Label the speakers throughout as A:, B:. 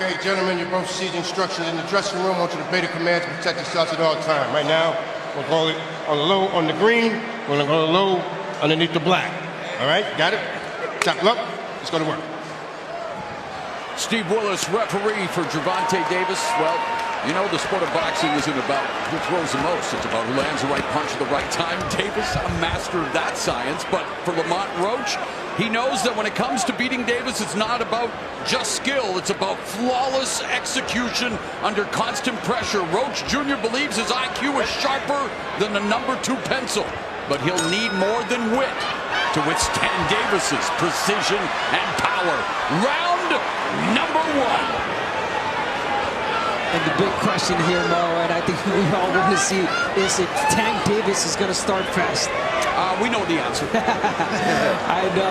A: Okay, gentlemen, you both received instructions in the dressing room. I want you to obey the commands to protect yourselves at all times. Right now, we'll go on the low on the green. We're going to go low underneath the black. All right, got it? Chop, look, let's go to work.
B: Steve Willis, referee for Gervonta Davis. Well, you know, the sport of boxing isn't about who throws the most. It's about who lands the right punch at the right time. Davis, a master of that science. But for Lamont Roach, he knows that when it comes to beating Davis, it's not about just skill. It's about flawless execution under constant pressure. Roach Jr. believes his IQ is sharper than the #2 pencil. But he'll need more than wit to withstand Davis's precision and power. Round number 1.
C: And the big question here, Mo, and I think we all want to see, is if Tank Davis is going to start fast.
B: We know the answer.
C: I know.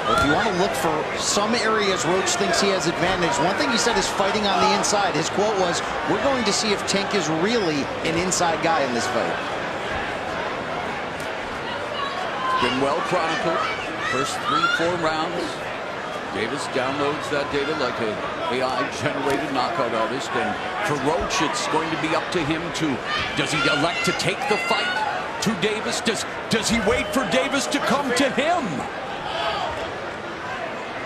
D: If you want to look for some areas Roach thinks he has advantage, one thing he said is fighting on the inside. His quote was, "We're going to see if Tank is really an inside guy in this fight."
B: Been well chronicled. First 3-4 rounds. Davis downloads that data like an AI-generated knockout artist. And for Roach, it's going to be up to him to, does he elect to take the fight to Davis? Does he wait for Davis to come to him?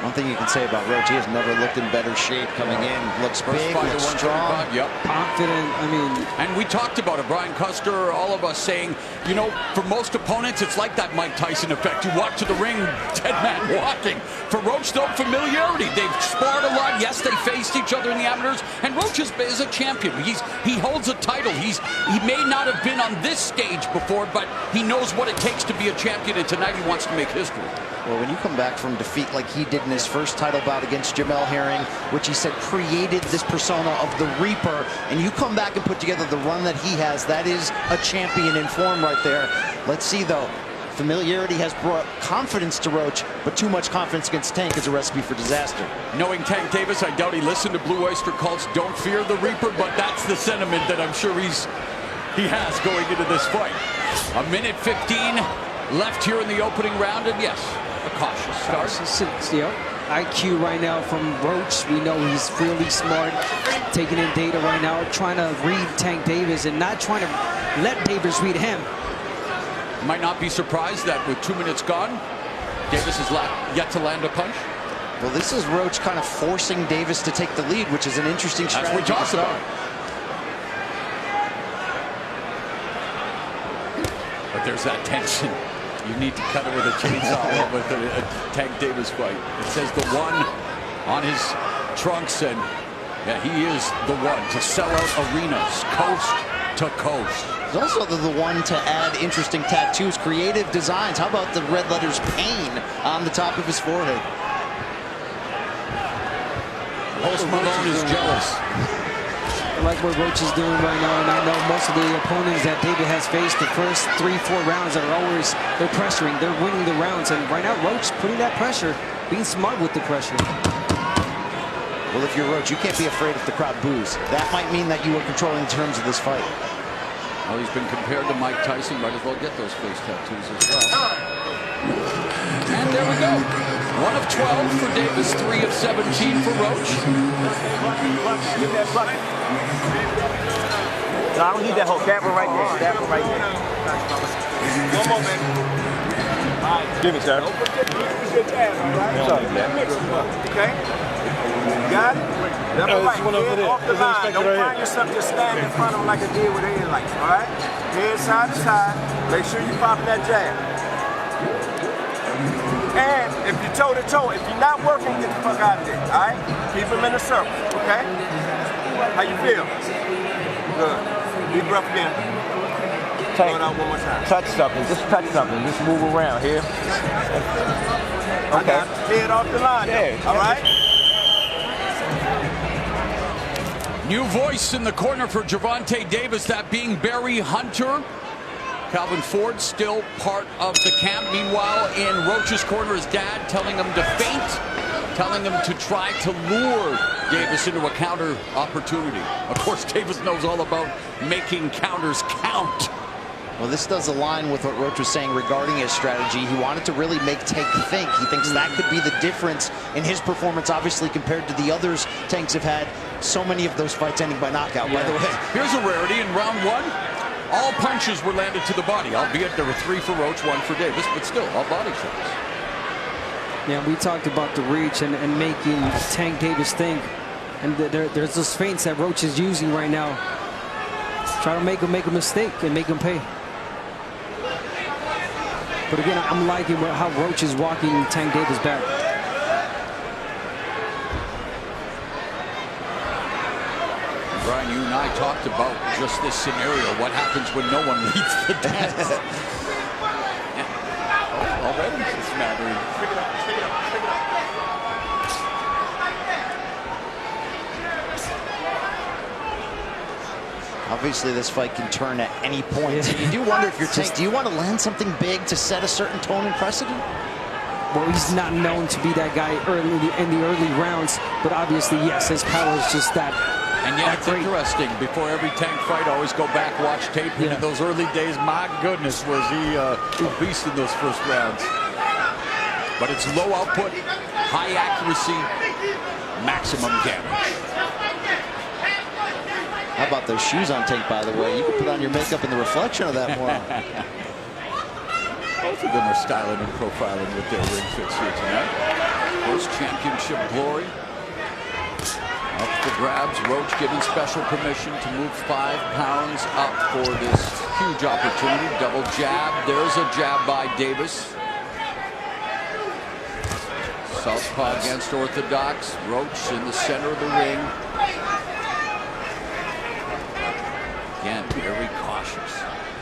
D: One thing you can say about Roach, he has never looked in better shape coming in. Looks big, looks strong.
B: Yep.
C: Confident, I mean.
B: And we talked about it, Brian Custer, all of us saying, you know, for most opponents, it's like that Mike Tyson effect. You walk to the ring, dead man walking. For Roach, though, familiarity. They've sparred a lot. Yes, they faced each other in the amateurs. And Roach is a champion. He holds a title. He may not have been on this stage before, but he knows what it takes to be a champion. And tonight he wants to make history.
D: Well, when you come back from defeat like he did in his first title bout against Jamel Herring, which he said created this persona of the Reaper, and you come back and put together the run that he has, that is a champion in form right there. Let's see, though. Familiarity has brought confidence to Roach, but too much confidence against Tank is a recipe for disaster.
B: Knowing Tank Davis, I doubt he listened to Blue Oyster Cult's "Don't Fear the Reaper," but that's the sentiment that I'm sure he has going into this fight. 1:15 left here in the opening round, and yes, a cautious start.
C: Yep. IQ right now from Roach. We know he's really smart, taking in data right now, trying to read Tank Davis and not trying to let Davis read him.
B: Might not be surprised that with 2 minutes gone, Davis has yet to land a punch.
D: Well, this is Roach kind of forcing Davis to take the lead, which is an interesting strategy.
B: That's what we talked about. But there's that tension. You need to cut it with a chainsaw with a Tank Davis fight. It says the one on his trunks, and yeah, he is the one to sell out arenas, coast to coast.
D: He's also the one to add interesting tattoos, creative designs. How about the red letters "Pain" on the top of his forehead?
B: Post Malone is jealous.
C: I like what Roach is doing right now, and I know most of the opponents that David has faced the first 3-4 rounds are always, they're pressuring, they're winning the rounds, and right now Roach putting that pressure, being smart with the pressure.
D: Well, if you're Roach, you can't be afraid if the crowd boos. That might mean that you are controlling the terms of this fight.
B: Well, he's been compared to Mike Tyson. Might as well get those face tattoos as well. And there we go. 1 of 12 for Davis, 3 of 17 for Roach.
E: No, I don't need that hook. That one right there. That one right there. One more, man. Give it, sir. Don't forget to use your jab, all right? Sorry, man. Okay? You got it? Left or right. Head off the line. Don't find yourself just standing in front of him like I did with the headlights, all right? Head side to side. Make sure you pop that jab. And if you're toe-to-toe, if you're not working, get the fuck out of there, all right? Keep him in a circle, okay? How you feel? Good. Deep breath again. Throw it out one more time.
F: Touch something. Just touch something. Just move around here. Okay.
E: Head off the line, all right?
B: New voice in the corner for Gervonta Davis, that being Barry Hunter. Calvin Ford still part of the camp. Meanwhile, in Roach's corner, his dad telling him to feint, telling him to try to lure Davis into a counter opportunity. Of course, Davis knows all about making counters count.
D: Well, this does align with what Roach was saying regarding his strategy. He wanted to really make Tank think. He thinks that could be the difference in his performance, obviously, compared to the others Tanks have had. So many of those fights ending by knockout, by the way.
B: Here's a rarity in round 1. All punches were landed to the body, albeit there were 3 for Roach, 1 for Davis, but still, all body shots.
C: Yeah, we talked about the reach and making Tank Davis think. And there's those feints that Roach is using right now. Try to make him make a mistake and make him pay. But again, I'm liking how Roach is walking Tank Davis back.
B: Brian, you and I talked about just this scenario. What happens when no one leads the dance? Already it's mattering.
D: Obviously, this fight can turn at any point. You do wonder if you're Tank, do you want to land something big to set a certain tone and precedent?
C: Well, he's not known to be that guy in the early rounds, but obviously, yes, his power is just that.
B: And yet it's interesting. Before every Tank fight, I always go back, watch tape. And in those early days, my goodness, was he a beast in those first rounds. But it's low output, high accuracy, maximum damage.
D: How about those shoes on Tank, by the way? You can put on your makeup in the reflection of that more.
B: Both of them are styling and profiling with their ring fits here tonight. First championship glory. Up for grabs. Roach given special permission to move 5 pounds up for this huge opportunity. Double jab. There's a jab by Davis. Southpaw against orthodox. Roach in the center of the ring. Again, very cautious.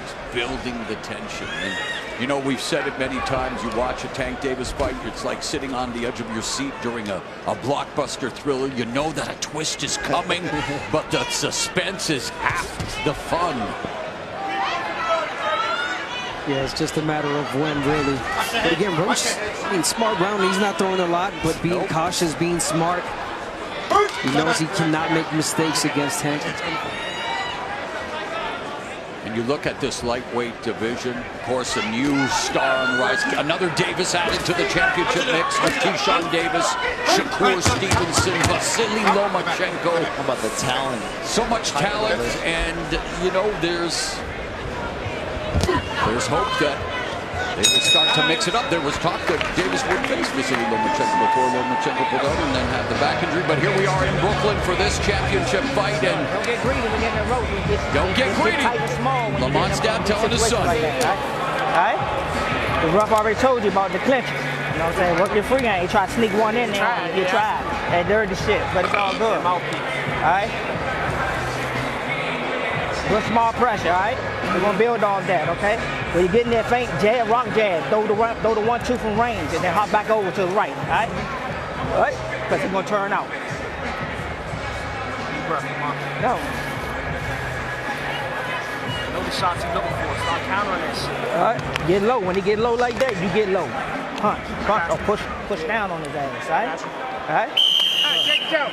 B: He's building the tension. And, you know, we've said it many times. You watch a Tank Davis fight, it's like sitting on the edge of your seat during a blockbuster thriller. You know that a twist is coming, but the suspense is half the fun.
C: Yeah, it's just a matter of when, really. But again, Roach, I mean, smart round. He's not throwing a lot, but being cautious, being smart. He knows he cannot make mistakes against Tank.
B: And you look at this lightweight division, of course, a new star on the rise. Another Davis added to the championship mix with Keyshawn Davis, Shakur Stevenson, Vasily Lomachenko.
D: How about the talent?
B: So much talent, and, you know, there's hope that they will start to mix it up. There was talk that Davis would face Vasily Lomachenko before Lomachenko pulled out and then had the back injury. But here we are in Brooklyn for this championship fight. And
G: don't get greedy when you're in the rope.
B: Don't get greedy. Lamont's dad telling his son.
G: Like that, right? The ref already told you about the clinches. You know what I'm saying? Work your free game. You try to sneak one in there and get tried. That dirty shit. But it's all good. All right? Good small pressure, all right? We're going to build off that, okay? When you get in that feint, jab, rock jab, throw the 1-2 from range, and then hop back over to the right, all right? All right? Because he's going to turn out. No.
E: Know the shots he's looking for. Start countering this.
G: All right? Get low. When he get low like that, you get low. Punch, or push down on his ass, all right? All right?
E: All right, take it out.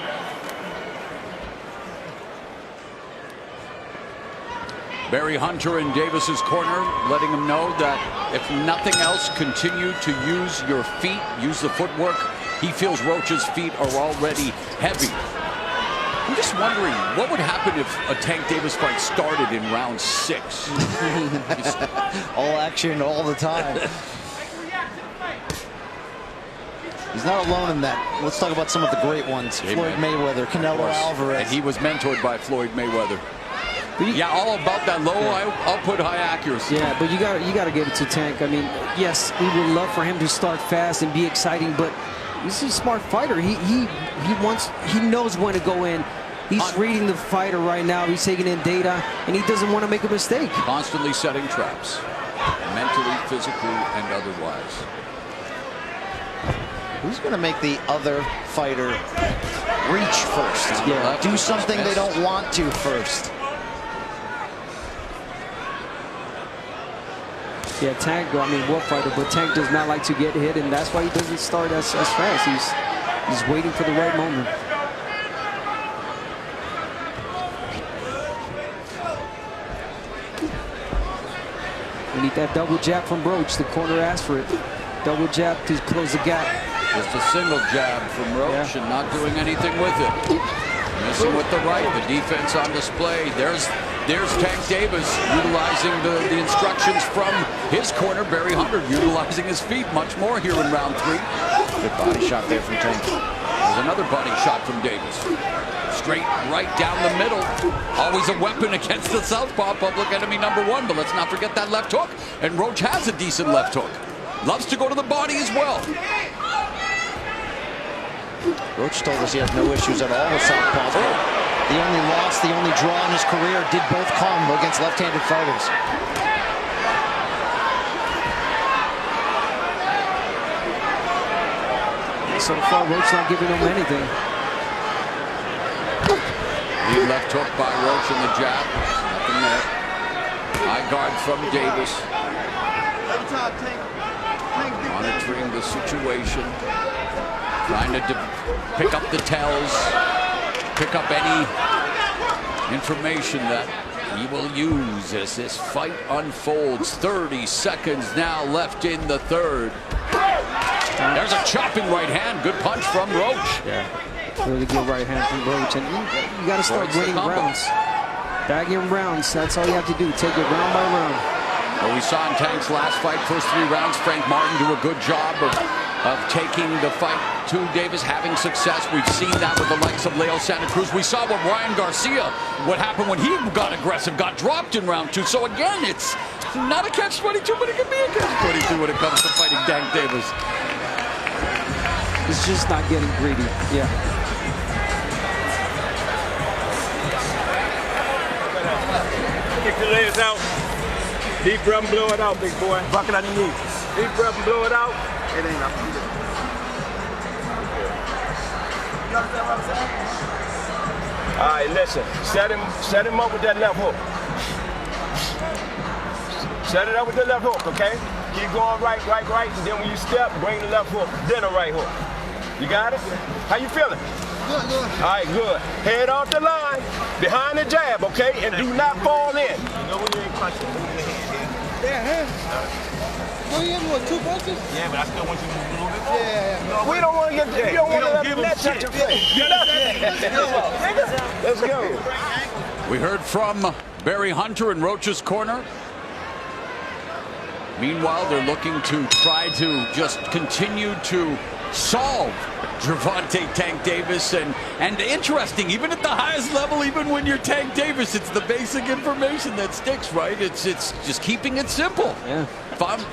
B: Barry Hunter in Davis's corner, letting him know that if nothing else, continue to use your feet, use the footwork. He feels Roach's feet are already heavy. I'm just wondering, what would happen if a Tank Davis fight started in round 6?
D: All action all the time. He's not alone in that. Let's talk about some of the great ones. Floyd Mayweather, Canelo Alvarez.
B: And he was mentored by Floyd Mayweather. Yeah, all about that low output, high accuracy.
C: Yeah, but you got to give it to Tank. I mean, yes, we would love for him to start fast and be exciting, but he's a smart fighter. He knows when to go in. He's reading the fighter right now. He's taking in data, and he doesn't want to make a mistake.
B: Constantly setting traps, mentally, physically, and otherwise.
D: Who's going to make the other fighter reach first?
C: Yeah.
D: Do something they don't want to first.
C: Yeah, Tank, I mean, war fighter, but Tank does not like to get hit, and that's why he doesn't start as fast. He's waiting for the right moment. We need that double jab from Roach. The corner asked for it. Double jab to close the gap.
B: Just a single jab from Roach and not doing anything with it. Missing with the right. The defense on display. There's Tank Davis utilizing the instructions from his corner. Barry Hunter utilizing his feet much more here in round 3.
D: Good body shot there from Tank.
B: There's another body shot from Davis. Straight right down the middle. Always a weapon against the southpaw, public enemy number 1. But let's not forget that left hook. And Roach has a decent left hook. Loves to go to the body as well.
D: Roach told us he has no issues at all with southpaws. The only loss, the only draw in his career did both come against left-handed fighters.
C: So far, Roach not giving him anything.
B: The left hook by Roach in the jab. Nothing there. High guard from Davis. Monitoring the situation. Trying to pick up the tells. Pick up any information that he will use as this fight unfolds. 30 seconds now left in the third. There's a chopping right hand. Good punch from Roach.
C: Yeah, really good right hand from Roach. And you got to start winning rounds. Bagging rounds. That's all you have to do. Take it round by round.
B: Well, we saw in Tank's last fight, first 3 rounds, Frank Martin do a good job of taking the fight to Davis, having success. We've seen that with the likes of Leo Santa Cruz. We saw what Ryan Garcia, what happened when he got aggressive, got dropped in round 2. So again, it's not a catch-22, but it can be a catch-22 when it comes to fighting Tank Davis.
C: It's just not getting greedy. Yeah.
E: Kick the legs out. Deep breath and blow it out, big boy. Bucket underneath. Deep breath and blow it out. It ain't up. You understand what I'm saying? All right, listen. Set him up with that left hook. Set it up with the left hook, okay? Keep going right, and then when you step, bring the left hook, then a right hook. You got it? How you feeling?
H: Good.
E: All right, good. Head off the line, behind the jab, okay? And do not fall in. You know when you ain't punching, move your hand here.
H: Yeah, well, you hit me with 2 punches?
E: Yeah, but I still want you to move a little bit more.
H: Yeah.
E: We don't want to get, you don't want to let the net touch your face. Let's go.
B: We heard from Barry Hunter in Roach's corner. Meanwhile, they're looking to try to just continue to solve Gervonta Tank Davis. And interesting, even at the highest level, even when you're Tank Davis, it's the basic information that sticks, right? It's just keeping it simple.
C: Yeah.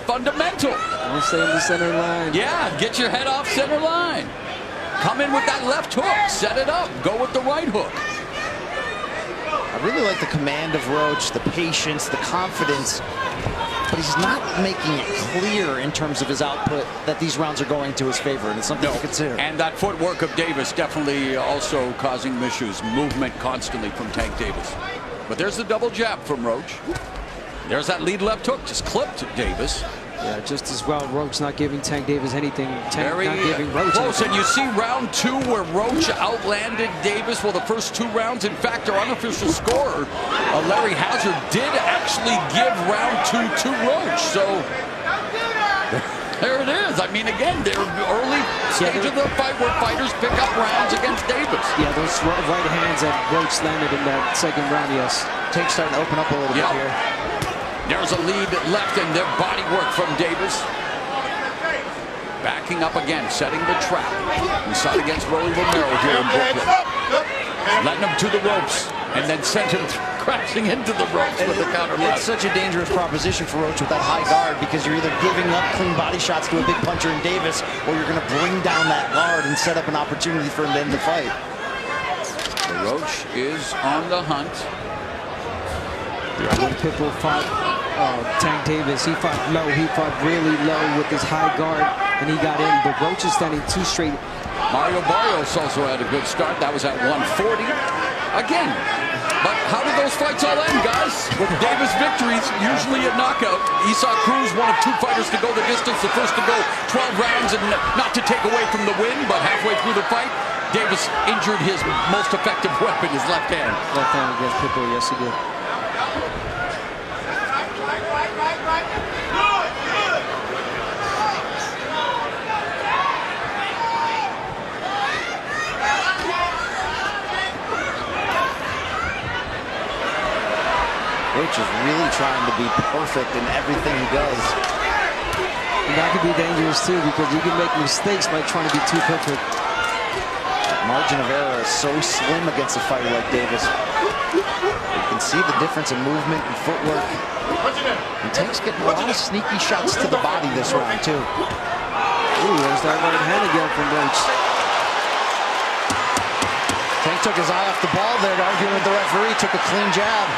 B: Fundamental.
C: Don't stay in the center line.
B: Yeah, get your head off center line. Come in with that left hook. Set it up. Go with the right hook.
D: I really like the command of Roach, the patience, the confidence. But he's not making it clear in terms of his output that these rounds are going to his favor, and it's something to consider.
B: And that footwork of Davis definitely also causing issues. Movement constantly from Tank Davis. But there's the double jab from Roach. There's that lead left hook, just clipped Davis.
C: Yeah, just as well. Roach not giving Tank Davis anything. Tank
B: Very
C: not giving Roach
B: close.
C: anything.
B: And you see round 2 where Roach outlanded Davis. Well, the first 2 rounds, in fact, our unofficial scorer, Larry Hazard, did actually give round 2 to Roach. So there it is. I mean, again, they're early stage of the fight where fighters pick up rounds against Davis.
C: Yeah, those right hands that Roach landed in that second round, yes.
D: Tank's starting to open up a little bit here.
B: There's a lead left and their body work from Davis. Backing up again, setting the trap. We saw it against Rolly Romero here in Brooklyn. Letting him to the ropes and then sent him crashing into the ropes with the counter left.
D: It's such a dangerous proposition for Roach with that high guard, because you're either giving up clean body shots to a big puncher in Davis, or you're going to bring down that guard and set up an opportunity for him to end the fight.
B: Roach is on the hunt.
C: When Pitbull fought Tank Davis, he fought low. He fought really low with his high guard, and he got in. But Roach is standing 2 straight.
B: Mario Barrios also had a good start. That was at 140. Again, but how did those fights all end, guys? With Davis victories, usually a knockout. Esau Cruz, one of 2 fighters to go the distance, the first to go 12 rounds, and not to take away from the win, but halfway through the fight, Davis injured his most effective weapon, his left hand.
C: Left hand against Pitbull, yes he did.
D: Roach is really trying to be perfect in everything he does.
C: And that could be dangerous too, because you can make mistakes by trying to be too perfect.
D: Margin of error is so slim against a fighter like Davis. You can see the difference in movement and footwork. And Tank's getting a lot of sneaky shots to the body this round too.
C: Ooh, there's that right hand again from Roach.
D: Tank took his eye off the ball there, arguing with the referee, took a clean jab.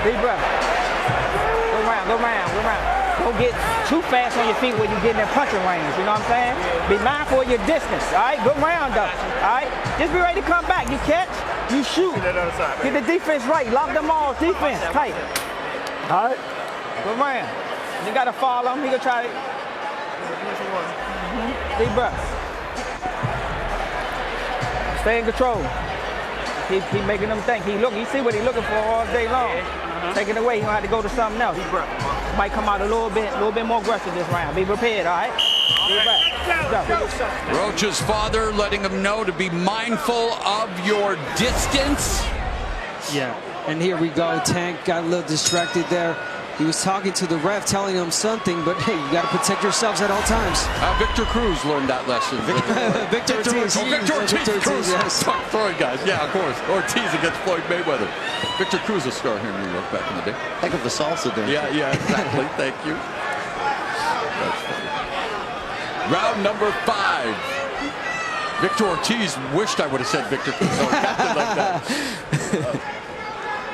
G: Deep breath. Go round, go round, go round. Don't get too fast on your feet when you get in that punching range, you know what I'm saying? Be mindful of your distance, all right? Good round, though, all right? Just be ready to come back. You catch, you shoot. Get the defense right. Lock them all. Defense tight. All right? Good round. You got to follow him. He going to try to... Deep breath. Stay in control. Keep making them think. He see what he's looking for all day long. Take it away, he gonna have to go to something else. Might come out a little bit more aggressive this round. Be prepared, all right?
B: Roach's father letting him know to be mindful of your distance.
C: Yeah, and here we go. Tank got a little distracted there. He was talking to the ref, telling him something, but hey, you got to protect yourselves at all times.
B: Victor Cruz learned that lesson.
C: Victor Ortiz.
B: Victor Ortiz. Cruz.
C: Yes.
B: Floyd guys. Yeah, of course. Ortiz against Floyd Mayweather. Victor Cruz, a star here in New York back in the day.
D: Heck of a salsa dancer.
B: Yeah, exactly. Thank you. That's funny. Round number 5. Victor Ortiz wished I would have said Victor Cruz. So like that.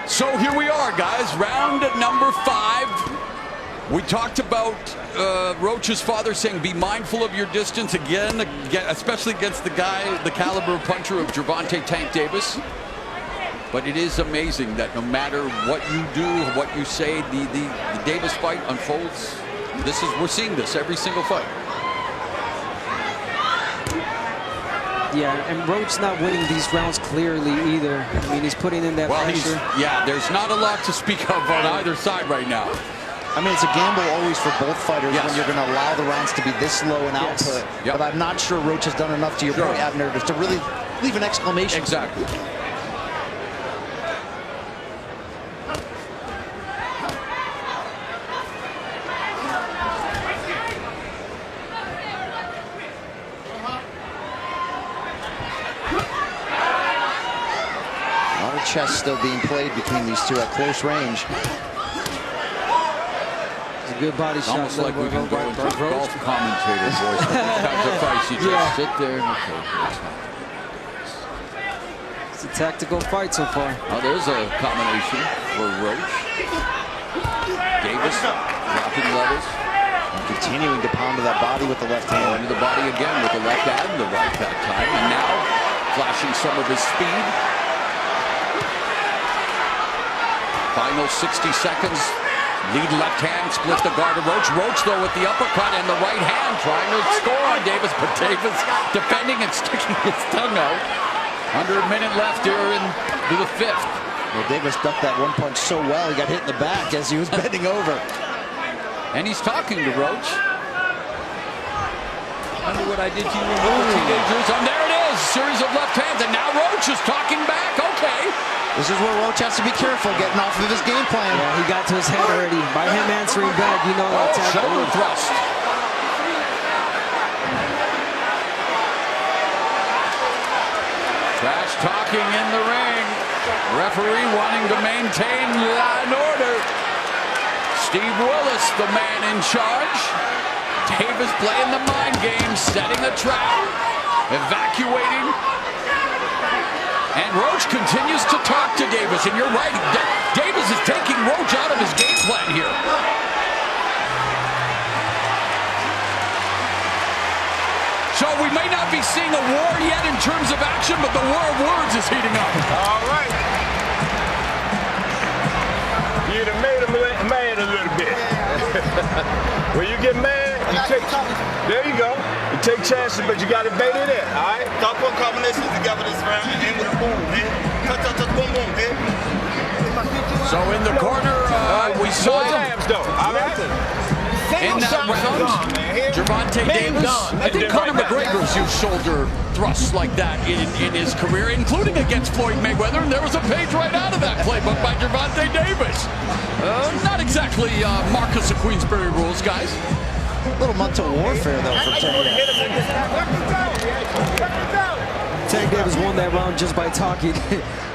B: So here we are, guys. Round number 5. We talked about Roach's father saying be mindful of your distance again, especially against the guy, the caliber puncher of Gervonta Tank Davis. But it is amazing that no matter what you do, what you say, the Davis fight unfolds. We're seeing this every single fight.
C: Yeah, and Roach not winning these rounds clearly either. I mean, he's putting in that pressure.
B: There's not a lot to speak of on either side right now.
D: I mean, it's a gamble always for both fighters when you're going to allow the rounds to be this low in output.
B: Yep.
D: But I'm not sure Roach has done enough, to your point, Abner, to really leave an exclamation.
B: Exactly.
D: Chess still being played between these two at close range.
C: It's a good body shot.
B: Almost like we've been going through golf commentator voice. Times of fights, you just sit there. Okay,
C: it's a tactical fight so far.
B: Oh, there's a combination for Roach. Davis dropping levels.
D: And continuing to pound to that body with the left hand.
B: Into the body again with the left and the right that time. And now flashing some of his speed. Final 60 seconds. Lead left hand, split the guard of Roach. Roach, though, with the uppercut and the right hand, trying to score on Davis, but Davis defending and sticking his tongue out. Under a minute left here into the 5th.
D: Well, Davis ducked that one punch so well, he got hit in the back as he was bending over.
B: And he's talking to Roach. Wonder what I did to you when we were teenagers. And there it is, series of left hands, and now Roach is talking back. Okay.
D: This is where Roach has to be careful, getting off of his game plan.
C: Yeah, he got to his head already. By him answering back, you know that's
B: shoulder thrust. Trash talking in the ring. Referee wanting to maintain law and order. Steve Willis, the man in charge. Davis playing the mind game, setting a trap, evacuating. And Roach continues to talk to Davis, and you're right, Davis is taking Roach out of his game plan here. So we may not be seeing a war yet in terms of action, but the war of words is heating up.
E: All right. You done made him mad a little bit. When you get mad, you take, there you go. take chances, but you got to bait it in, all right?
I: Stop putting combinations together this round and end with a boom, man. Touch, boom, boom, man.
B: So in the corner, we saw
E: jabs, though, all right?
B: in that round, Gervonta Davis. I think Conor McGregor's used shoulder thrusts like that in his career, including against Floyd Mayweather. And there was a page right out of that playbook by Gervonta Davis. Not exactly Marcus of Queensberry rules, guys.
D: A little mental warfare, though, for Tank.
C: Tank Davis won that round just by talking.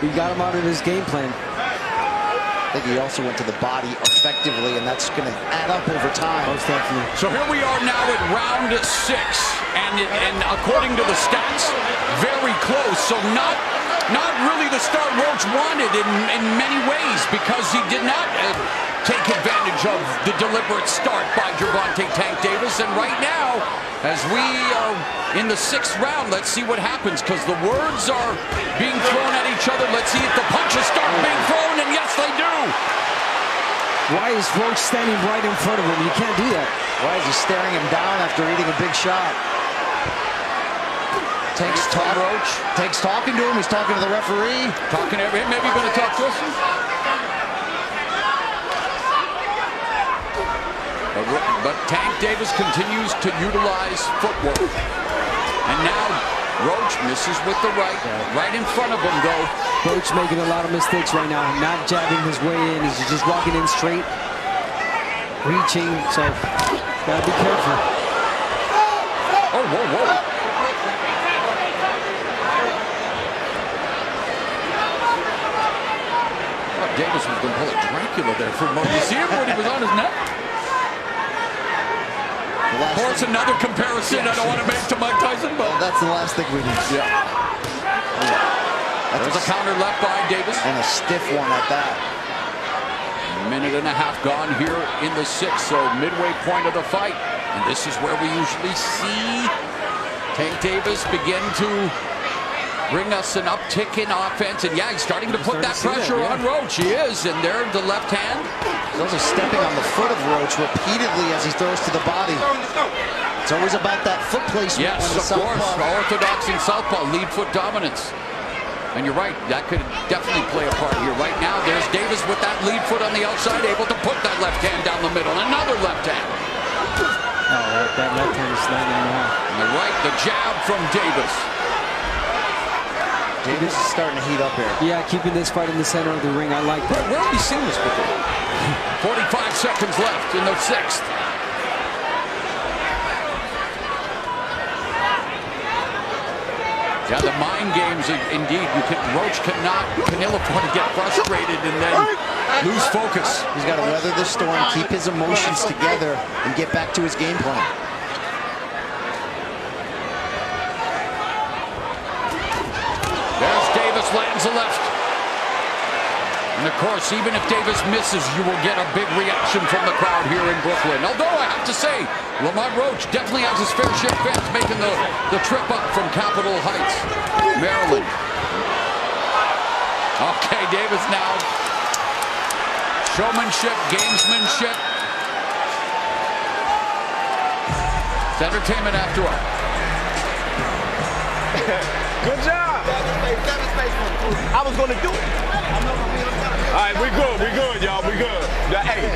C: He got him out of his game plan.
D: I think he also went to the body effectively, and that's going to add up over time.
C: Most definitely.
B: So here we are now at round 6, and according to the stats, very close. So not really the start Roach wanted in many ways, because he did not take advantage of the deliberate start by Gervonta Tank Davis. And right now, as we are in the 6th round, let's see what happens, because the words are being thrown at each other. Let's see if the punches start being thrown, and yes, they do.
C: Why is Roach standing right in front of him? You can't do that.
D: Why is he staring him down after eating a big shot? Tank's talking to him. He's talking to the referee.
B: Talking to him. Maybe going to talk to us. But Tank Davis continues to utilize footwork. And now Roach misses with the right. Right in front of him, though.
C: Roach making a lot of mistakes right now. Not jabbing his way in. He's just walking in straight. Reaching. So, gotta be careful.
B: Oh, whoa, whoa. Davis was going to pull a Dracula there for a moment. You see him when he was on his neck? Of course, another comparison I don't want to make to Mike Tyson, but
D: that's the last thing we need.
B: Yeah. There's a counter left by Davis.
D: And a stiff one at that.
B: A minute and a half gone here in the 6th, so midway point of the fight. And this is where we usually see Tank Davis begin to bring us an uptick in offense. And yeah, he's starting to put that pressure on Roach. He is, and there the left hand.
D: He's also stepping on the foot of Roach repeatedly as he throws to the body. It's always about that foot placement.
B: Yes, of course. Orthodox and southpaw, lead foot dominance. And you're right, that could definitely play a part here. Right now, there's Davis with that lead foot on the outside, able to put that left hand down the middle. Another left hand.
C: Oh, that left hand is landing now.
B: And the right, the jab from Davis.
D: Davis is starting to heat up here.
C: Yeah, keeping this fight in the center of the ring. I like that.
B: Where have we seen this before? 45 seconds left in the 6th. Yeah, the mind games, indeed. Roach can ill afford to get frustrated and then lose focus.
D: He's got to weather the storm, keep his emotions together, and get back to his game plan.
B: There's Davis, lands a left. And of course, even if Davis misses, you will get a big reaction from the crowd here in Brooklyn. Although I have to say, Lamont Roach definitely has his fair share of fans making the trip up from Capitol Heights, Maryland. Okay, Davis now. Showmanship, gamesmanship. It's entertainment after all.
E: Good job. I was going to do it. All right, we good, y'all, we good. Now, hey,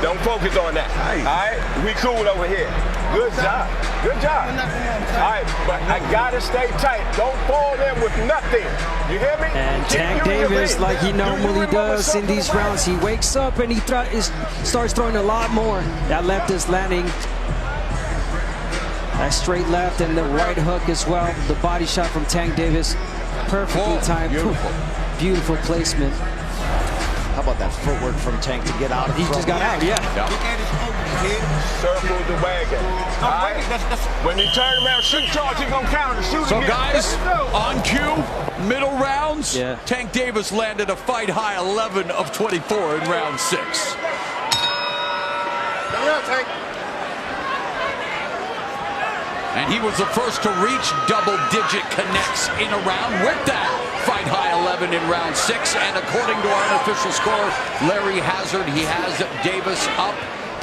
E: don't focus on that. All right, we cool over here. Good job. All right, but I gotta stay tight. Don't fall in with nothing. You hear me?
C: And Tank Davis, like he normally does in these rounds, he wakes up and he starts throwing a lot more. That left is landing. That straight left and the right hook as well. The body shot from Tank Davis, perfectly timed. Beautiful placement.
D: How about that footwork from Tank to get out of
C: He just got out, yeah.
E: Circle the wagon. All right? When he turn around, shoot charge, he's going to counter. Shoot
B: So
E: again.
B: guys, on cue, middle rounds,
C: Yeah.
B: Tank Davis landed a fight high 11 of 24 in round 6. And he was the first to reach double-digit connects in a round with that fight high 11 in round 6. And according to our unofficial score, Larry Hazard, he has Davis up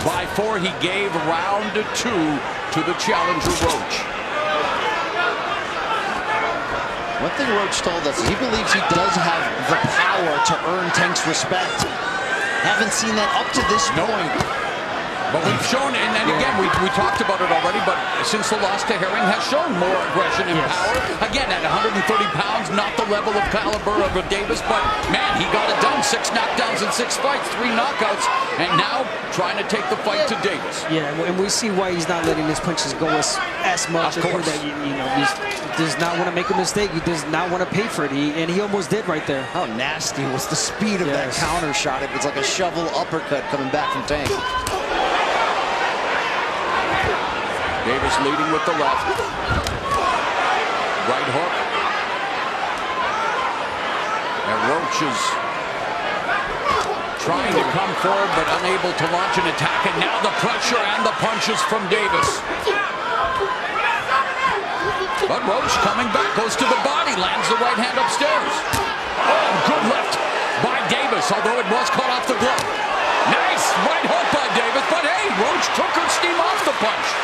B: by 4. He gave round 2 to the challenger Roach.
D: One thing Roach told us, he believes he does have the power to earn Tank's respect. Haven't seen that up to this point.
B: But we've shown, and then again, we talked about it already, but since the loss to Herring has shown more aggression and power. Again, at 130 pounds, not the level of caliber of a Davis, but man, he got it done. 6 knockdowns in 6 fights, 3 knockouts, and now trying to take the fight to Davis.
C: Yeah, and we see why he's not letting his punches go as much.
B: Of course.
C: That, you know, he does not want to make a mistake. He does not want to pay for it, and he almost did right there.
D: How nasty was the speed of that counter shot? It was like a shovel uppercut coming back from Tank.
B: Davis leading with the left. Right hook. And Roach is trying to come forward but unable to launch an attack. And now the pressure and the punches from Davis. But Roach coming back, goes to the body, lands the right hand upstairs. Oh, good left by Davis, although it was caught off the glove. Nice right hook by Davis, but hey, Roach took her steam off the punch.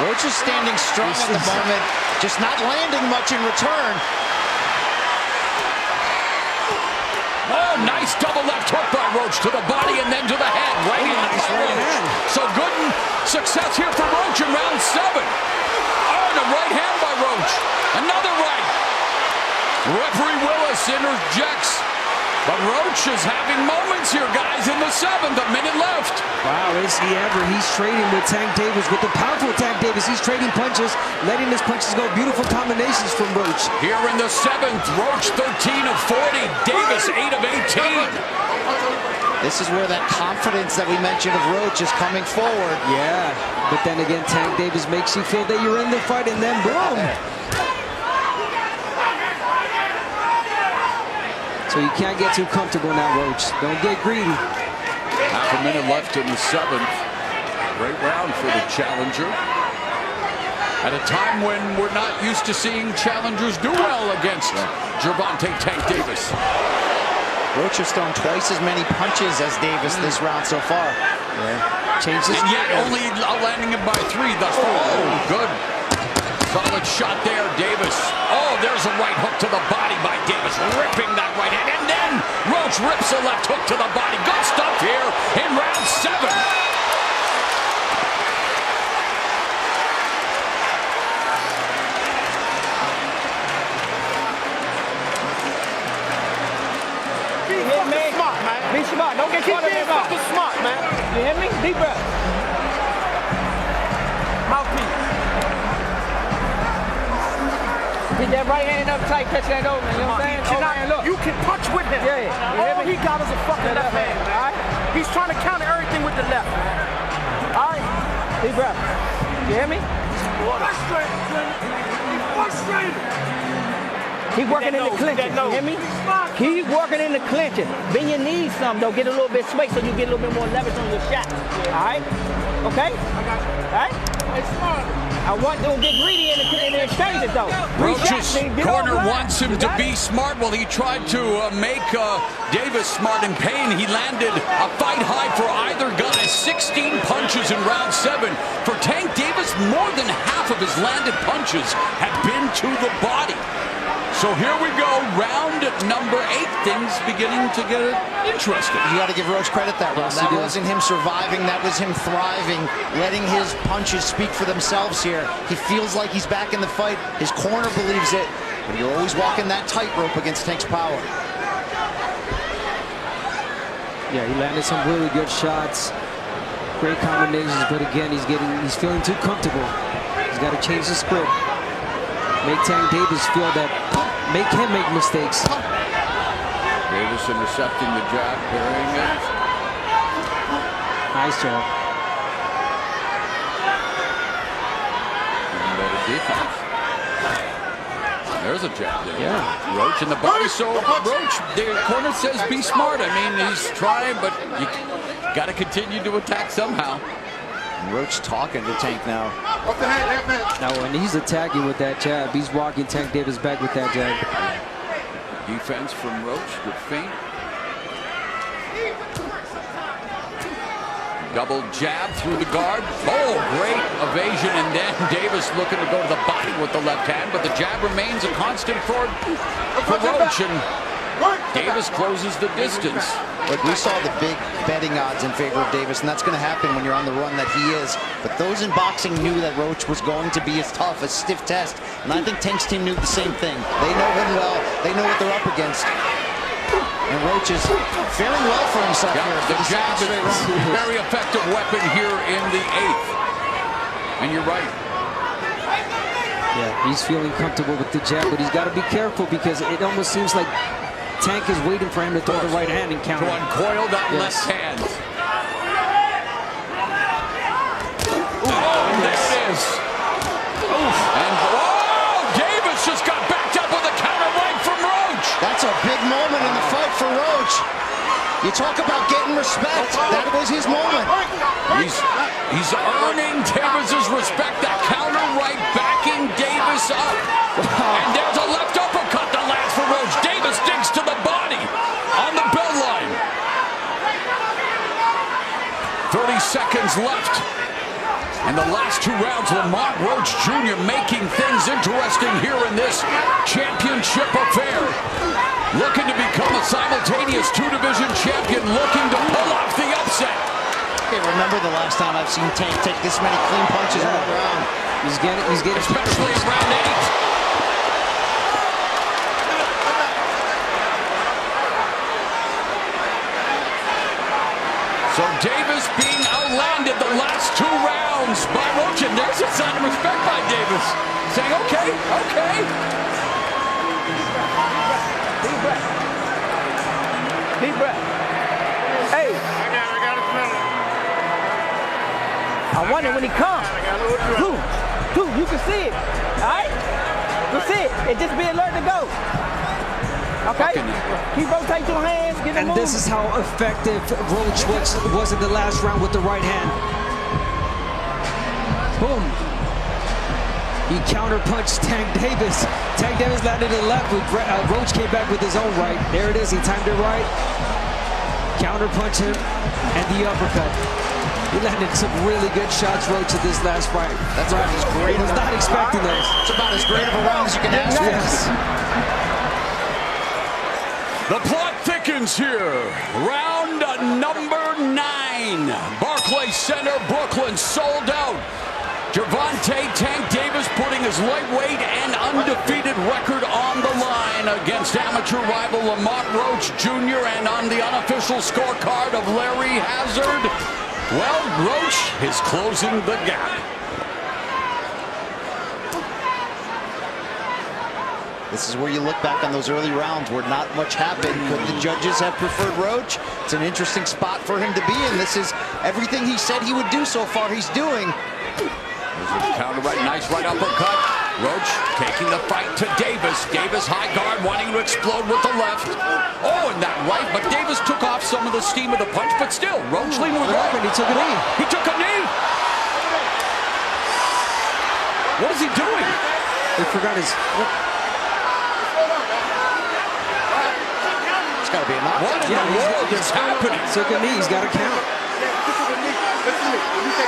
D: Roach is standing strong at the moment, just not landing much in return.
B: Oh, nice double left hook by Roach to the body and then to the head. Right in the Roach. So good success here for Roach in round 7. Oh, and a right hand by Roach. Another right. Referee Willis interjects. But Roach is having moments here, guys, in the 7th, a minute left.
C: Wow, is he ever? He's trading with Tank Davis, with the powerful Tank Davis. He's trading punches, letting his punches go. Beautiful combinations from Roach.
B: Here in the 7th, Roach 13 of 40, Davis 8 of 18.
D: This is where that confidence that we mentioned of Roach is coming forward.
C: Yeah, but then again, Tank Davis makes you feel that you're in the fight, and then boom. So you can't get too comfortable now, Roach. Don't get greedy.
B: Half a minute left in the 7th. Great round for the challenger. At a time when we're not used to seeing challengers do well against Gervonta Tank Davis.
D: Roach has thrown twice as many punches as Davis this round so far.
C: Changes.
B: And yet only landing him by 3 thus far. Oh, good. Solid shot there, Davis. Oh, there's a right hook to the body by Davis, ripping that right hand. And then Roach rips a left hook to the body. Good stuff here in round 7.
G: Be smart, man. Be smart. Don't get caught up in mouth.
E: Smart, man.
G: You hear me? Deep breath. Mouthpiece. Get that right hand up tight, catch that over. You know what I'm saying? Look.
E: You can punch with him.
G: Yeah.
E: All he got is a fucking left hand, man.
G: All right?
E: He's trying to counter everything with the left, man.
G: All right? Deep breath. You hear me? Keep working in the clinches. You hear me? Keep working in the clinches. Bend your knees some, though. Get a little bit sway so you get a little bit more leverage on your shot. All right? Okay? All right? I want to get greedy in the exchanges, though.
B: Roach's corner wants him to be smart. Well, he tried to make Davis smart in pain. He landed a fight high for either guy. 16 punches in round 7. For Tank Davis, more than half of his landed punches have been to the body. So here we go, round number 8. Things beginning to get interesting.
D: You got to give Roach credit that round. That wasn't him surviving, that was him thriving, letting his punches speak for themselves here. He feels like he's back in the fight. His corner believes it, but you're always walking that tightrope against Tank's power.
C: Yeah, he landed some really good shots. Great combinations, but again, he's feeling too comfortable. He's got to change the script. Make Tank Davis feel that, make him make mistakes.
B: Davis intercepting the jab, parrying it.
C: Nice job.
B: Even better defense. There's a jab there.
C: Yeah.
B: Roach in the body. So Roach, the corner says be smart. I mean, he's trying, but you got to continue to attack somehow.
D: Roach talking to Tank now.
C: Now, when he's attacking with that jab, he's walking Tank Davis back with that jab.
B: Defense from Roach, good feint. Double jab through the guard. Oh, great evasion, and then Davis looking to go to the body with the left hand, but the jab remains a constant for Roach, and Davis closes the distance.
D: Look, we saw the big betting odds in favor of Davis, and that's going to happen when you're on the run that he is. But those in boxing knew that Roach was going to be as tough, a stiff test, and I think Tank's team knew the same thing. They know him well. They know what they're up against. And Roach is faring well for himself here.
B: The jab is a very effective weapon here in the 8th. And you're right.
C: Yeah, he's feeling comfortable with the jab, but he's got to be careful because it almost seems like Tank is waiting for him to throw the right hand and counter.
B: To uncoil that left hand. Oh, and there it is. And Davis just got backed up with a counter right from Roach.
D: That's a big moment in the fight for Roach. You talk about getting respect. That was his moment.
B: He's earning Davis's respect. That counter right backing Davis up. And there's a left uppercut that lands for Roach. Davis digs to the body on the bell line. 30 seconds left. And the last 2 rounds, Lamont Roach Jr. making things interesting here in this championship affair. Looking to become a simultaneous 2-division champion, looking to pull off the upset.
D: I can't remember the last time I've seen Tank take this many clean punches in a round.
C: He's getting
B: especially in round 8. So Davis being outlanded the last 2 rounds by Roach, and there's a sign of respect by Davis, saying, okay.
G: Deep breath. Deep breath. Hey.
E: I got to smell it.
G: I wonder when he comes. Two, you can see it. All right? You see it. And just be alert to go. Okay? Keep rotating your hands. Get
C: And this is how effective Roach was in the last round with the right hand. Boom. He counterpunched Tank Davis. Tank Davis landed to the left. Roach came back with his own right. There it is. He timed it right. Counterpunch him and the uppercut. He landed some really good shots, Roach, in this last fight.
D: That's about as great.
C: I was not expecting those.
D: It's about as great of a round as you can ask for.
C: Yes.
B: The plot thickens here. Round number 9. Barclays Center, Brooklyn, sold out. Gervonta Tank Davis putting his lightweight and undefeated record on the line against amateur rival Lamont Roach Jr. and on the unofficial scorecard of Larry Hazard. Well, Roach is closing the gap.
D: This is where you look back on those early rounds where not much happened. Could the judges have preferred Roach? It's an interesting spot for him to be in. This is everything he said he would do so far he's doing.
B: Counter right, nice right uppercut. Roach taking the fight to Davis. Davis high guard, wanting to explode with the left. Oh, and that right, but Davis took off some of the steam of the punch, but still, Roach leaning with right.
C: He took a knee.
B: He took a knee. What is he doing?
C: He forgot his...
D: It's got to be a knockdown.
B: What in the world is happening?
C: Took a knee. He's got to count.
E: Listen to me.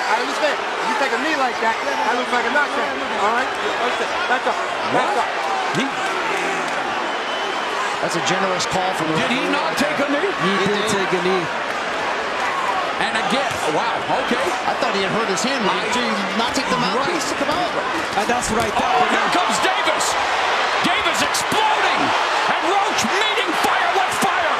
E: I understand. You take a knee like that, that looks like a knockdown. All right? That's up. That's up.
D: That's a generous call from the...
B: Did he not take a knee?
C: He did take a knee.
B: And again, wow, okay.
D: I thought he had hurt his hand. Did he not take the mouthpiece to come out?
C: That's what I thought.
B: Oh, here comes Davis. Davis exploding. And Roach meeting fire with fire.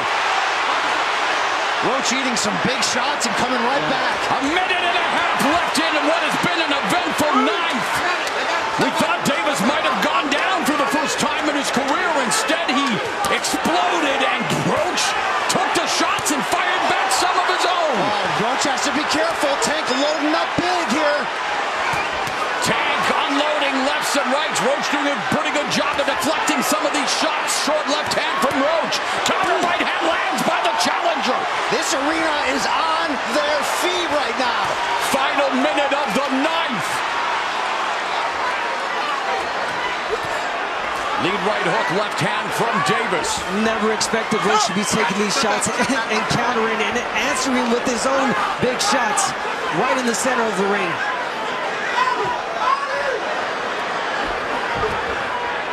D: Roach eating some big shots and coming right back.
B: A minute and a half left in what has been an eventful 9th. We thought Davis might have gone down for the first time in his career. Instead, he exploded and Roach took the shots and fired back some of his own.
D: Roach has to be careful. Tank loading up big here.
B: Tank unloading lefts and rights. Roach doing a pretty good job of deflecting some of these shots. Short left hand from Roach. Counter right hand lands by the challenger.
D: This arena is on their feet right now.
B: Final minute of the 9th. Lead right hook, left hand from Davis.
C: Never expected Roach to be taking these shots and countering and answering with his own big shots right in the center of the ring.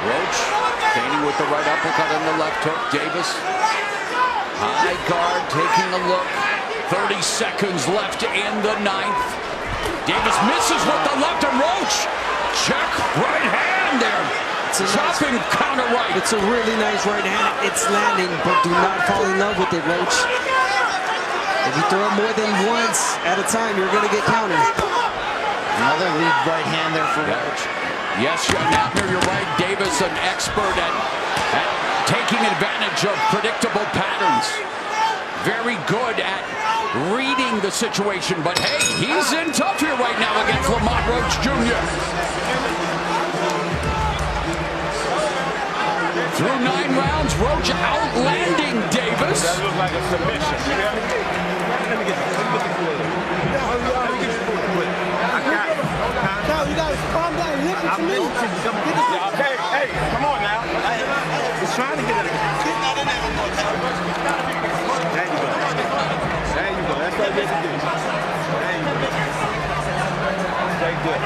B: Roach feigning with the right uppercut and the left hook. Davis, high guard, taking a look. 30 seconds left in the 9th. Davis misses with the left, and Roach, check right hand there. Chopping counter right.
C: It's a really nice right hand. It's landing, but do not fall in love with it, Roach. If you throw it more than once at a time, you're going to get countered.
D: Another lead right hand there for Roach.
B: Yes, Abner, you're right. Davis, an expert at taking advantage of predictable patterns. Very good at reading the situation, but hey, he's in tough here right now against Lamont Roach Jr. Through 9 rounds, Roach outlanding Davis.
E: That looks like a submission. Let me get the clip. I got it.
H: No, you gotta calm down. Listen to me.
E: Yeah, okay, hey, come on now. He's trying to get it. There you go. There you go. That's what they do. There you go. Stay good.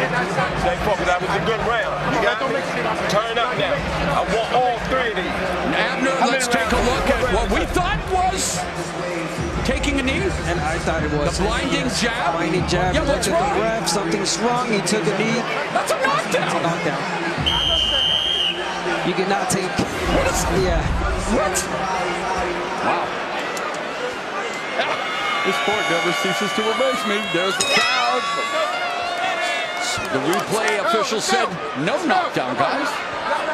E: Stay focused. That was a good round. You got me? Turn up now. I want all 3 of these.
B: Abner, let's take a look at what we thought was taking a knee.
C: And I thought it was.
B: The blinding jab.
C: Blinding jab.
B: Yeah,
C: He
B: what's
C: looked at
B: wrong?
C: the ref. Something's wrong. He took a knee.
B: That's a knockdown.
C: It's a knockdown. You cannot take.
B: What is
C: Yeah.
B: What? Wow. This sport never ceases to amaze me. There's the crowd. The replay official said no knockdown, guys.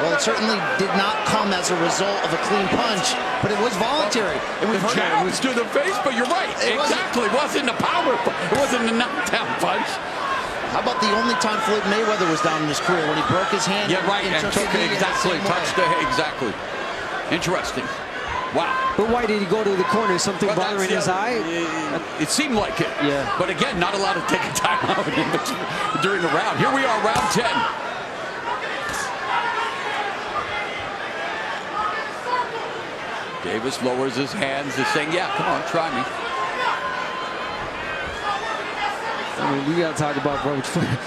D: Well, it certainly did not come as a result of a clean punch, but it was voluntary. And we've
B: The
D: heard
B: jab was to the face, but you're right. Exactly. It wasn't a power. It wasn't a knockdown punch.
D: How about the only time Floyd Mayweather was down in his career when he broke his hand?
B: Yeah, right. And took
D: a knee in the
B: exactly.
D: same way.
B: Touched the head. Exactly. Interesting. Wow.
C: But why did he go to the corner? Something
B: Well,
C: bothering
B: that's-
C: his eye?
B: It seemed like it.
C: Yeah.
B: But again, not allowed to take a timeout during the round. Here we are, round 10. Davis lowers his hands, is saying, yeah, come on, try me.
C: I mean, we got to talk about Roach,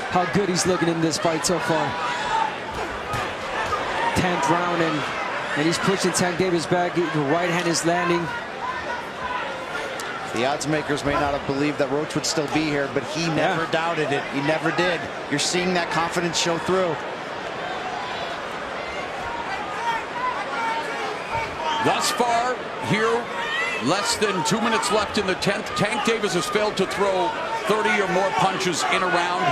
C: how good he's looking in this fight so far. 10th round, and he's pushing Tank Davis back. The right hand is landing.
D: The odds makers may not have believed that Roach would still be here, but he never doubted it. He never did. You're seeing that confidence show through.
B: Thus far, here, less than 2 minutes left in the 10th. Tank Davis has failed to throw 30 or more punches in a round.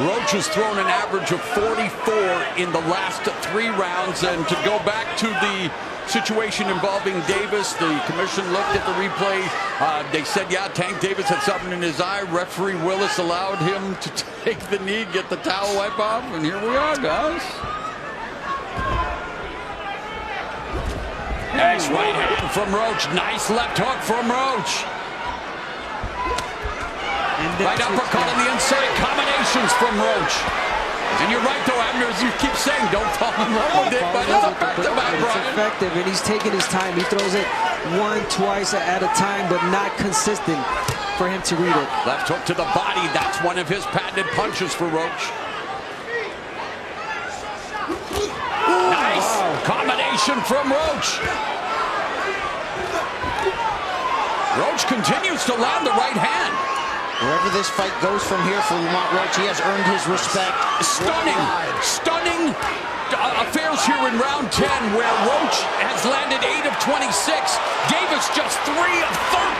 B: Roach has thrown an average of 44 in the last 3 rounds. And to go back to the situation involving Davis, the commission looked at the replay. They said, yeah, Tank Davis had something in his eye. Referee Willis allowed him to take the knee, get the towel wipe off, and here we are, guys. Nice right hand from Roach. Nice left hook from Roach. Right uppercut on the inside. Combinations from Roach. And you're right, though, Abner, as you keep saying, don't fall in love with it, but it's effective,
C: It's
B: Brian.
C: effective, and he's taking his time. He throws it 1, twice at a time, but not consistent for him to read it.
B: Left hook to the body. That's one of his patented punches for Roach. Nice combination from Roach. Roach continues to land the right hand.
D: Wherever this fight goes from here for Lamont Roach, he has earned his respect.
B: Stunning affairs here in round 10, where Roach has landed 8 of 26. Davis just 3 of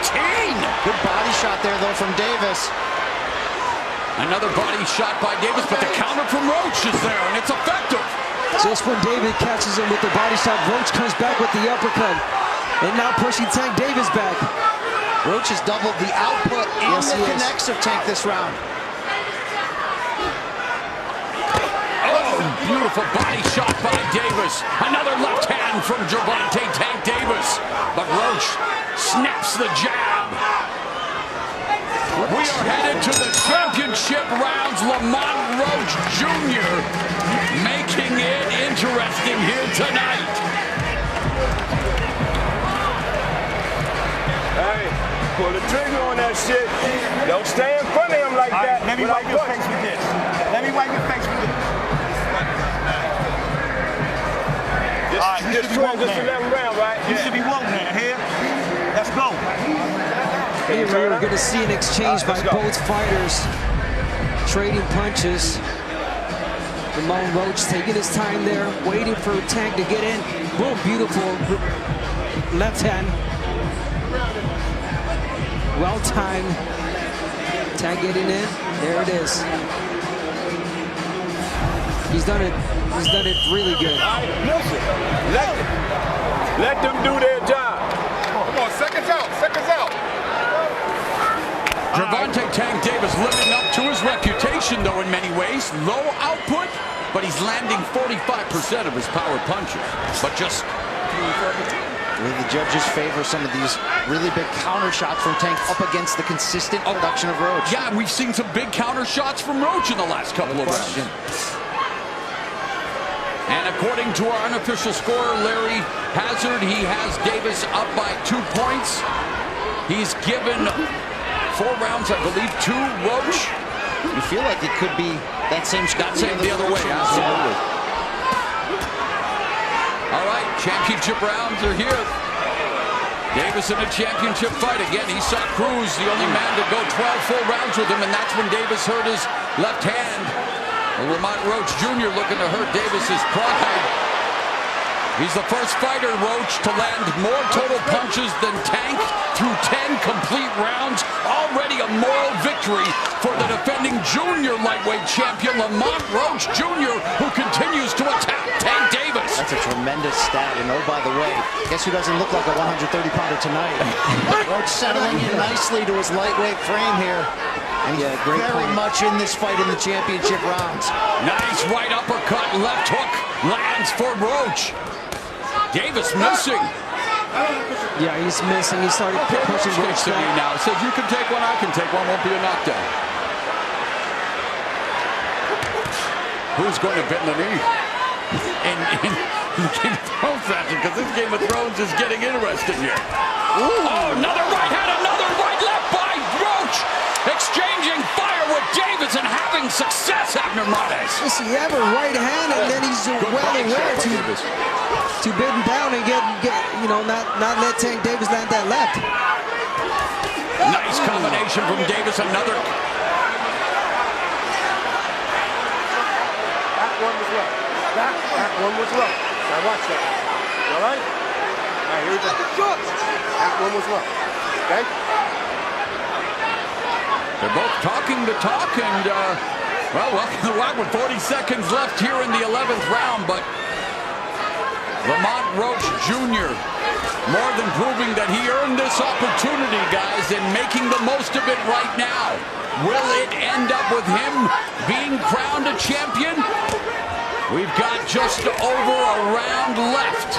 B: 13.
D: Good body shot there, though, from Davis.
B: Another body shot by Davis, but the counter from Roach is there, and it's effective.
C: Just when David catches him with the body shot, Roach comes back with the uppercut. And now pushing Tank Davis back.
D: Roach has doubled the output and the connects of Tank this round.
B: Oh, beautiful body shot by Davis. Another left hand from Gervonta Tank Davis. But Roach snaps the jab. We are headed to the championship rounds. Lamont Roach Jr. making it interesting here tonight.
E: Hey, pull the trigger on that shit. Don't stay in front of him like that.
H: Let me wipe your face with this. Let me wipe your face with this.
E: Just 11 round, right?
H: You should be woke now. Here. Let's go.
C: Here we're going to see an exchange by both fighters, trading punches. Lamont Roach taking his time there, waiting for Tank to get in. Boom, beautiful left hand. Well timed. Tank getting in. There it is. He's done it. He's done it really good.
E: Listen, let them do their job.
I: Come on, seconds out, seconds out.
B: Gervonta Tank Davis living up to his reputation, though, in many ways. Low output, but he's landing 45% of his power punches. But just...
D: Will the judges favor some of these really big counter shots from Tank up against the consistent production of Roach?
B: Yeah, we've seen some big counter shots from Roach in the last couple of rounds. And according to our unofficial scorer, Larry Hazard, he has Davis up by 2 points. He's given 4 rounds, I believe, to Roach.
D: You feel like it could be that same score.
B: The other way, absolutely. All right, championship rounds are here. Davis in a championship fight. Again, he saw Cruz, the only man to go 12 full rounds with him, and that's when Davis hurt his left hand. Lamont Roach Jr. looking to hurt Davis's pride. He's the first fighter, Roach, to land more total punches than Tank through 10 complete rounds. Already a moral victory for the defending junior lightweight champion, Lamont Roach Jr., who continues to attack Tank Davis.
D: That's a tremendous stat. And oh, by the way, guess who doesn't look like a 130-pounder tonight? Roach settling in nicely to his lightweight frame here. And he's very much in this fight in the championship rounds.
B: Nice right uppercut, left hook lands for Roach. Davis missing.
C: Yeah, he's missing. He started pushing Roach
B: to me now. Says you can take one, I can take one. Won't be a knockdown. Who's going to bend the knee? In the Game of Thrones match, because this Game of Thrones is getting interesting here. Oh, another right hand, another right left by Roach. Exchanging fire with Davis and having success, Abner Mares.
C: Listen, you have a right hand, and then he's well aware to bid him down and get you know, not let Tank Davis land that left.
B: Nice combination from Davis. Another.
E: That one was rough. That one was rough. Now watch that. All right? All right, here we go. That one was rough. Okay?
B: They're both talking the talk, and, well, welcome to the WAC with 40 seconds left here in the 11th round, but Lamont Roach Jr. more than proving that he earned this opportunity, guys, and making the most of it right now. Will it end up with him being crowned a champion? We've got just over a round left.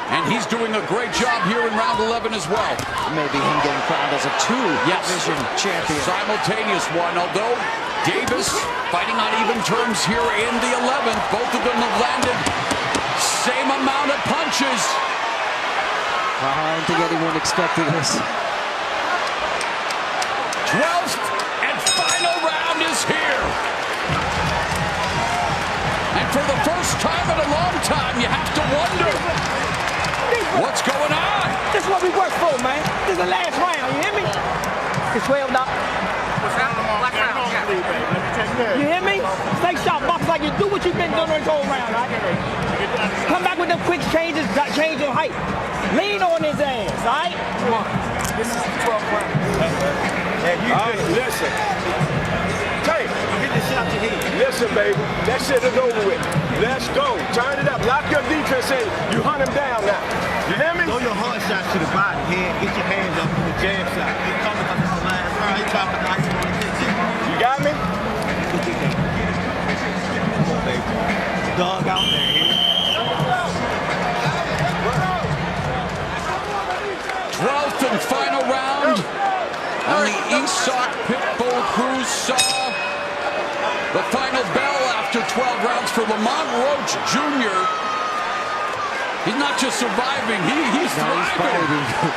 B: And he's doing a great job here in round 11 as well.
D: Maybe him getting crowned as a two-division champion.
B: Simultaneous one, although Davis fighting on even terms here in the 11th. Both of them have landed same amount of punches.
C: I don't think anyone expected this.
B: 12th and final round is here. And for the first time in a long time, you have to wonder, what's going on?
G: This is what we work for, man. This is the last round, you hear me? It's 12 dollars. You hear me? Stay sharp, box like you do what you've been doing this whole round, right? Come back with them quick changes, change your height. Lean on his ass, all right? Come on.
E: This is the 12th round. All right, listen. Tank,
H: Get the shot to hit.
E: listen, baby. That shit is over with. Let's go. Turn it up. Lock your defense in. You hunt him down now. You hear me?
H: Throw your hard shots to the body. Head, get your hands up. The jab shot. He coming up the last round. He dropping the ice on the
E: You got me?
H: Come on, baby. Dog out there. Here.
B: 12th and final round on the ESOC Pitbull Cruz saw the final bell after 12 rounds for Lamont Roach Jr. He's not just surviving, he's
C: Now he's
B: thriving.
C: fighting.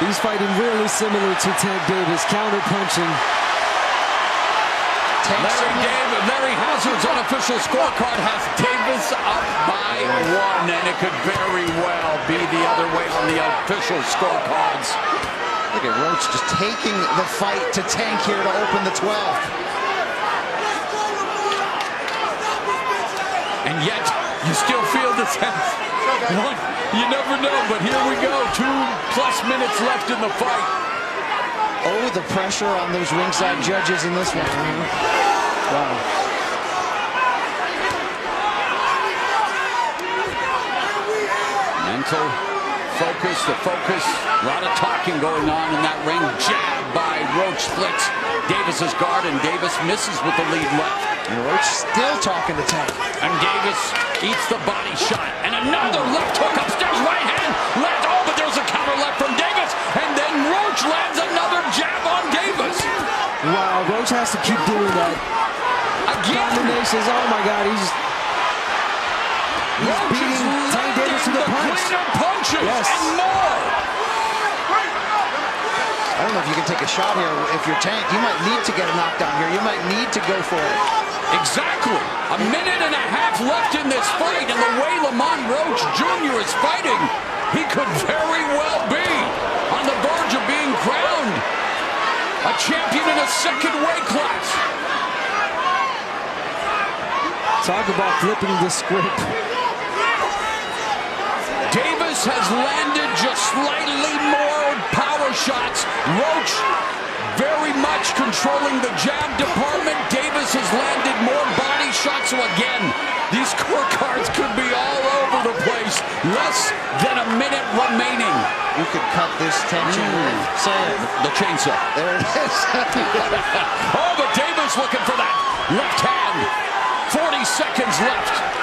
C: He's fighting really similar to Tank Davis, counter-punching.
B: Larry Hazard's unofficial scorecard has Davis up by 1, and it could very well be the other way on the official scorecards.
D: Look at Roach just taking the fight to Tank here to open the 12th.
B: And yet, you still feel the sense. You never know, but here we go. 2+ minutes left in the fight.
D: Oh, the pressure on those ringside judges in this one. Wow.
B: Mental focus, the focus. A lot of talking going on in that ring. Jab by Roach splits Davis's guard, and Davis misses with the lead left.
D: And Roach still talking to Tank.
B: And Davis eats the body shot. And another left hook upstairs, right hand. Left, oh, but there's a counter left from Davis. And then Roach lands another jab on Davis.
C: Wow, Roach has to keep doing that.
B: Again.
C: Combinations, oh my God, he's beating Tank Davis to the punch.
B: Cleaner punches and more.
D: I don't know if you can take a shot here. If you're Tank, you might need to get a knockdown here. You might need to go for it.
B: Exactly. 1.5 minutes left in this fight, and the way Lamont Roach Jr. is fighting, he could very well be on the verge of being crowned a champion in a second weight class.
C: Talk about flipping the script.
B: Davis has landed just slightly more power shots. Roach very much controlling the jab department. Davis has landed more body shots. So again, these scorecards could be all over the place. Less than a minute remaining.
D: You could cut this tension. Say it.
B: The chainsaw.
D: There it is.
B: Oh, but Davis looking for that left hand. 40 seconds left.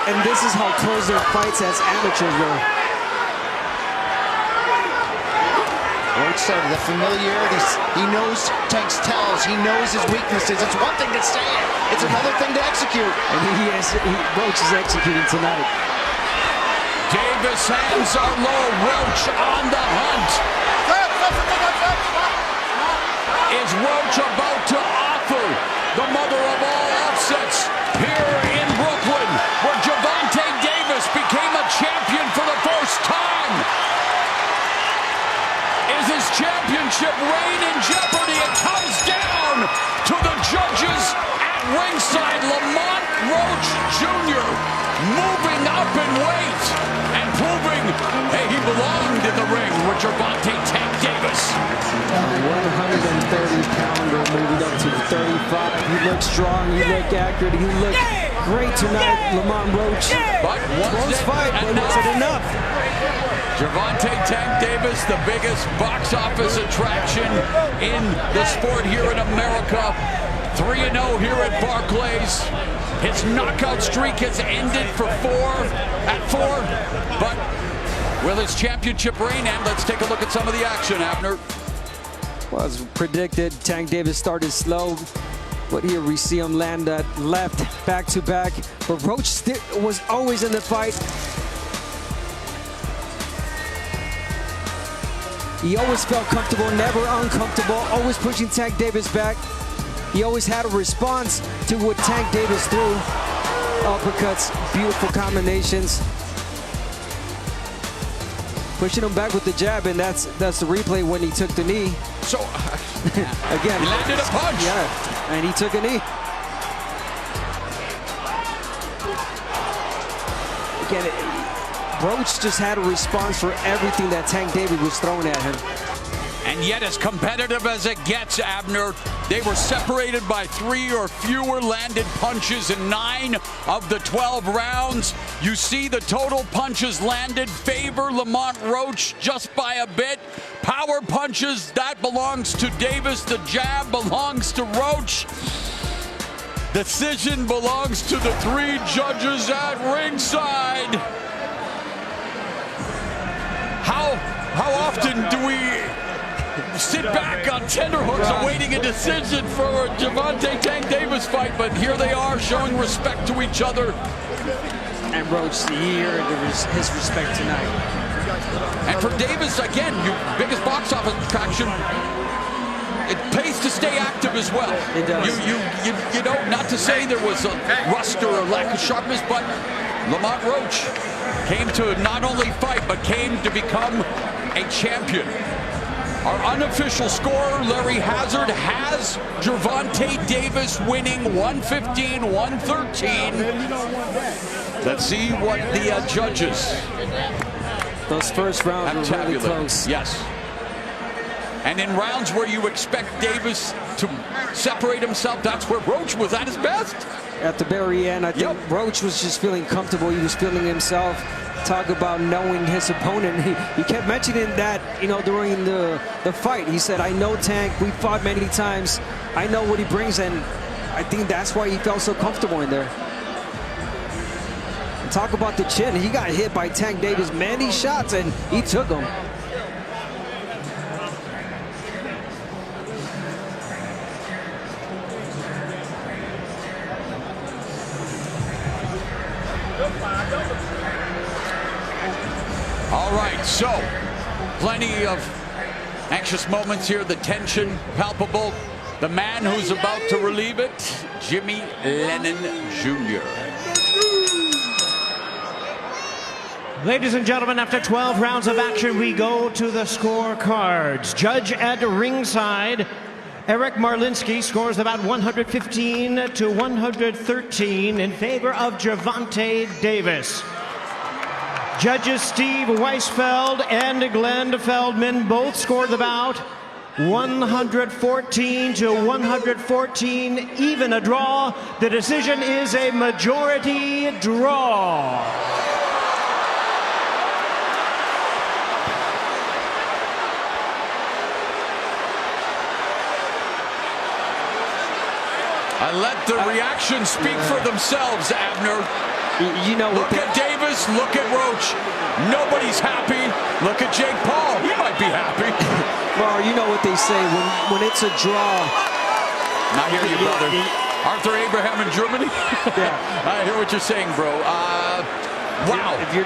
C: And this is how close their fights as amateurs were.
D: Roach said the familiarity. He knows Tank's tells. He knows his weaknesses. It's one thing to say it. It's another thing to execute.
C: And Roach is executing tonight.
B: Davis hands are low. Roach on the hunt. Is Roach about to offer the mother of all upsets here in Brooklyn, where Gervonta Davis became a champion for the first time? Is his championship reign in jeopardy? It comes down to the judges at ringside. Lamont Roach Jr. moving up in weight and proving, hey, he belonged in the ring with Gervonta Tank Davis.
C: 130-pounder moving up to 35. He looked strong. He looked accurate. He looked great tonight, Lamont Roach.
B: But
C: close fight, but was it enough?
B: Gervonta Tank Davis, the biggest box office attraction in the sport here in America. 3-0 here at Barclays. His knockout streak has ended at four. But will his championship reign end? Let's take a look at some of the action, Abner.
C: Well, as predicted, Tank Davis started slow. But here we see him land that left back-to-back. But Roach was always in the fight. He always felt comfortable, never uncomfortable, always pushing Tank Davis back. He always had a response to what Tank Davis threw. Uppercuts, beautiful combinations. Pushing him back with the jab, and that's the replay when he took the knee.
B: So,
C: again,
B: he landed a punch.
C: Yeah, and he took a knee. Again, Roach just had a response for everything that Tank Davis was throwing at him.
B: And yet, as competitive as it gets, Abner, they were separated by 3 or fewer landed punches in 9 of the 12 rounds. You see the total punches landed favor Lamont Roach just by a bit. Power punches, that belongs to Davis. The jab belongs to Roach. Decision belongs to the 3 judges at ringside. How often do we sit back on tenterhooks awaiting a decision for a Gervonta Tank Davis fight? But here they are showing respect to each other.
C: And Roach, he earned his respect tonight.
B: And for Davis, again, your biggest box office attraction. It pays to stay active as well.
C: It does.
B: You know, not to say there was a rust or a lack of sharpness, but Lamont Roach came to not only fight, but came to become a champion. Our unofficial scorer, Larry Hazard, has Gervonta Davis winning 115-113. Let's see what the judges
C: Those first rounds
B: have
C: were really
B: tabulated.
C: close.
B: Yes. And in rounds where you expect Davis to separate himself, that's where Roach was at his best.
C: At the very end, I think Roach was just feeling comfortable. He was feeling himself. Talk about knowing his opponent. He kept mentioning that, you know, during the fight. He said, I know Tank. We fought many times. I know what he brings, and I think that's why he felt so comfortable in there. And talk about the chin. He got hit by Tank Davis many shots, and he took them.
B: All right, so plenty of anxious moments here. The tension palpable. The man who's about to relieve it, Jimmy Lennon Jr.
J: Ladies and gentlemen, after 12 rounds of action, we go to the scorecards. Judge at ringside, Eric Marlinski scores about 115-113 in favor of Gervonta Davis. Judges Steve Weisfeld and Glenn Feldman both score the bout 114-114, even a draw. The decision is a majority draw.
B: I let the reactions speak for themselves, Abner.
C: You know,
B: look at Davis, look at Roach. Nobody's happy. Look at Jake Paul. He might be happy.
C: Well, you know what they say when it's a draw.
B: I hear you, brother. Arthur Abraham in Germany.
C: Yeah,
B: I hear what you're saying, bro. Wow.
C: If you're